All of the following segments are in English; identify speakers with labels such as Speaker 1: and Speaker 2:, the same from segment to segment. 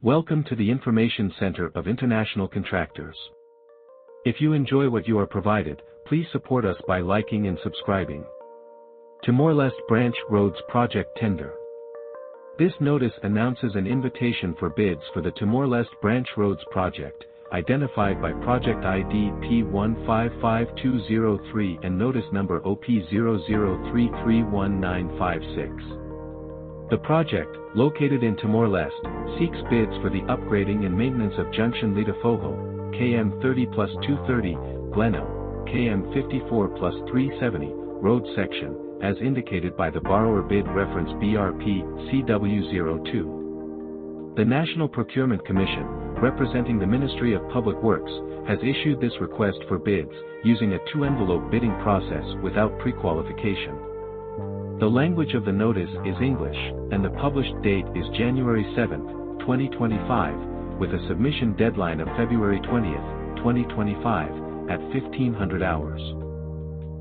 Speaker 1: Welcome to the Information Center of International Contractors. If you enjoy what you are provided, please support us by liking and subscribing. Timor-Leste Branch Roads Project Tender. This notice announces an invitation for bids for the Timor-Leste Branch Roads Project, identified by Project ID P155203 and Notice Number OP00331956. The project, located in Timor-Leste, seeks bids for the upgrading and maintenance of Junction Letefoho, KM 30+230, Gleno, KM 54+370, road section, as indicated by the Borrower Bid Reference BRP-CW02. The National Procurement Commission, representing the Ministry of Public Works, has issued this request for bids, using a two-envelope bidding process without pre-qualification. The language of the notice is English, and the published date is January 7, 2025, with a submission deadline of February 20, 2025, at 1500 hours.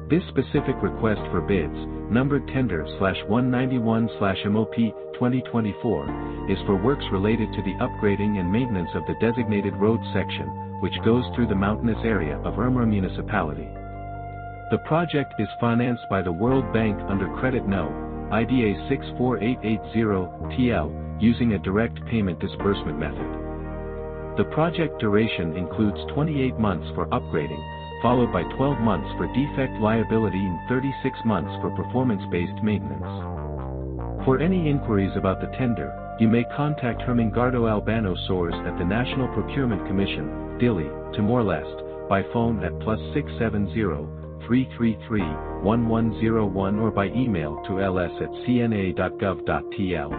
Speaker 1: This specific request for bids, numbered tender/191/MOP 2024, is for works related to the upgrading and maintenance of the designated road section, which goes through the mountainous area of Urmara Municipality. The project is financed by the World Bank under Credit No. IDA 64880-TL, using a direct payment disbursement method. The project duration includes 28 months for upgrading, followed by 12 months for defect liability and 36 months for performance-based maintenance. For any inquiries about the tender, you may contact Hermingardo Albano Soares at the National Procurement Commission, Dili, Timor-Leste, by phone at +670-333-1101 or by email to ls@cna.gov.tl.